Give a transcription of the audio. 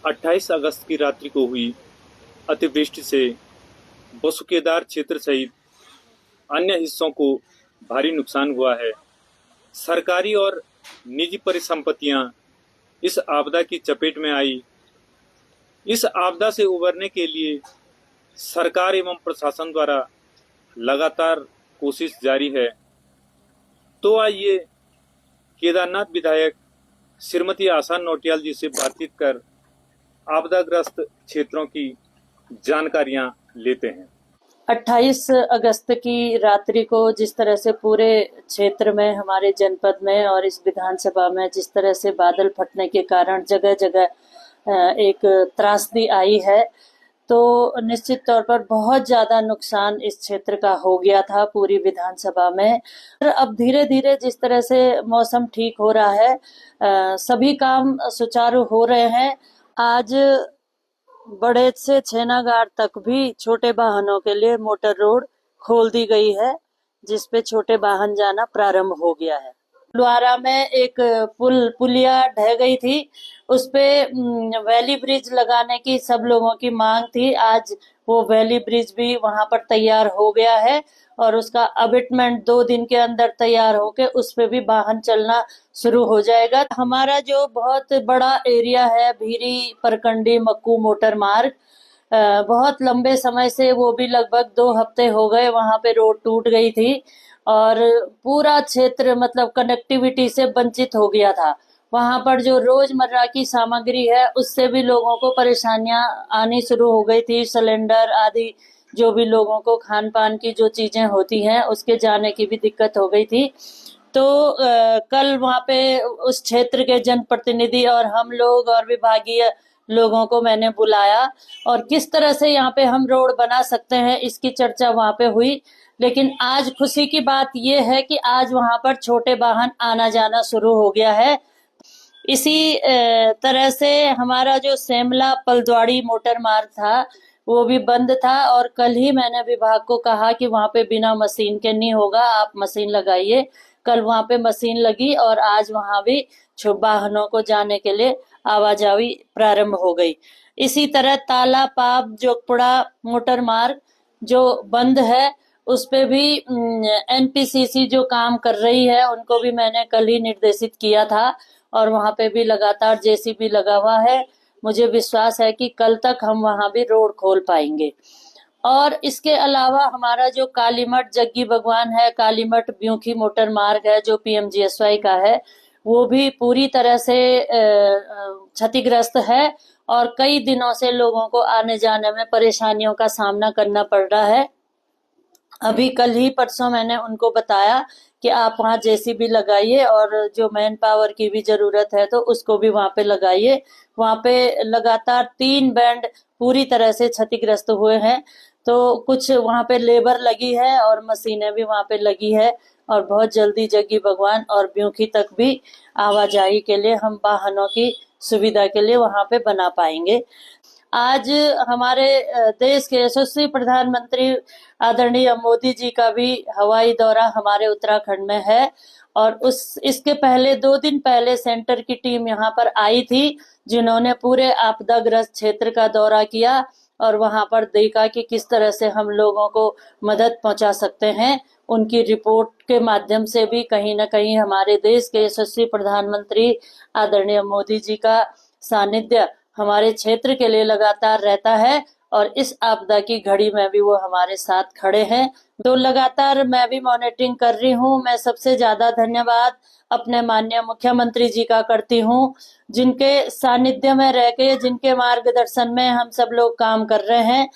28 अगस्त की रात्रि को हुई अतिवृष्टि से बसुकेदार क्षेत्र सहित अन्य हिस्सों को भारी नुकसान हुआ है। सरकारी और निजी परिसंपत्तियां इस आपदा की चपेट में आई। इस आपदा से उबरने के लिए सरकार एवं प्रशासन द्वारा लगातार कोशिश जारी है। तो आइए केदारनाथ विधायक श्रीमती आशा नौटियाल जी से बातचीत कर आपदाग्रस्त क्षेत्रों की जानकारियां लेते हैं। 28 अगस्त की रात्रि को जिस तरह से पूरे क्षेत्र में, हमारे जनपद में और इस विधानसभा में जिस तरह से बादल फटने के कारण जगह जगह एक त्रासदी आई है, तो निश्चित तौर पर बहुत ज्यादा नुकसान इस क्षेत्र का हो गया था पूरी विधानसभा में। अब धीरे धीरे जिस तरह से मौसम ठीक हो रहा है, सभी काम सुचारू हो रहे हैं। आज बड़े से छेनागार तक भी छोटे वाहनों के लिए मोटर रोड खोल दी गई है, जिसपे छोटे वाहन जाना प्रारंभ हो गया है। लुआरा में एक पुलिया ढह गई थी, उसपे वैली ब्रिज लगाने की सब लोगों की मांग थी। आज वो वैली ब्रिज भी वहां पर तैयार हो गया है और उसका अबिटमेंट 2 दिन के अंदर तैयार होके उस पे भी वाहन चलना शुरू हो जाएगा। हमारा जो बहुत बड़ा एरिया है, भीरी परकंडी मक्कू मोटर मार्ग, बहुत लंबे समय से, वो भी लगभग 2 हफ्ते हो गए, वहां पे रोड टूट गई थी और पूरा क्षेत्र मतलब कनेक्टिविटी से वंचित हो गया था। वहां पर जो रोजमर्रा की सामग्री है उससे भी लोगों को परेशानियां आनी शुरू हो गई थी। सिलेंडर आदि जो भी लोगों को खान पान की जो चीजें होती हैं उसके जाने की भी दिक्कत हो गई थी। तो कल वहां पे उस क्षेत्र के जनप्रतिनिधि और हम लोग और विभागीय लोगों को मैंने बुलाया और किस तरह से यहाँ पे हम रोड बना सकते हैं इसकी चर्चा वहां पे हुई। लेकिन आज खुशी की बात यह है कि आज वहां पर छोटे वाहन आना जाना शुरू हो गया है। इसी तरह से हमारा जो सेमला पलद्वाड़ी मोटर मार्ग था वो भी बंद था और कल ही मैंने विभाग को कहा कि वहां पे बिना मशीन के नहीं होगा, आप मशीन लगाइए। कल वहां पे मशीन लगी और आज वहां भी वाहनों को जाने के लिए आवाजाही प्रारंभ हो गई। इसी तरह ताला पाप जोगपुड़ा मोटर मार्ग जो बंद है उस पे भी एनपीसीसी जो काम कर रही है उनको भी मैंने कल ही निर्देशित किया था और वहां पे भी लगातार जेसीबी लगा हुआ है। मुझे विश्वास है कि कल तक हम वहां भी रोड खोल पाएंगे। और इसके अलावा हमारा जो कालीमठ जग्गी भगवान है, कालीमठ ब्यूखी मोटर मार्ग है जो पीएमजीएसवाई का है, वो भी पूरी तरह से क्षतिग्रस्त है और कई दिनों से लोगों को आने जाने में परेशानियों का सामना करना पड़ रहा है। अभी कल ही परसों मैंने उनको बताया कि आप वहाँ जेसीबी लगाइए और जो मैन पावर की भी जरूरत है तो उसको भी वहां पे लगाइए। वहां पे लगातार 3 बैंड पूरी तरह से क्षतिग्रस्त हुए हैं, तो कुछ वहां पे लेबर लगी है और मशीनें भी वहां पे लगी है और बहुत जल्दी जग्गी भगवान और ब्यूखी तक भी आवाजाही के लिए हम वाहनों की सुविधा के लिए वहां पे बना पाएंगे। आज हमारे देश के यशस्वी प्रधानमंत्री आदरणीय मोदी जी का भी हवाई दौरा हमारे उत्तराखंड में है और इसके पहले 2 दिन पहले सेंटर की टीम यहाँ पर आई थी, जिन्होंने पूरे आपदाग्रस्त क्षेत्र का दौरा किया और वहां पर देखा कि किस तरह से हम लोगों को मदद पहुंचा सकते हैं। उनकी रिपोर्ट के माध्यम से भी कहीं ना कहीं हमारे देश के यशस्वी प्रधानमंत्री आदरणीय मोदी जी का सानिध्य हमारे क्षेत्र के लिए लगातार रहता है और इस आपदा की घड़ी में भी वो हमारे साथ खड़े हैं। तो लगातार मैं भी मॉनिटरिंग कर रही हूँ। मैं सबसे ज्यादा धन्यवाद अपने माननीय मुख्यमंत्री जी का करती हूँ, जिनके सानिध्य में रह के, जिनके मार्गदर्शन में हम सब लोग काम कर रहे हैं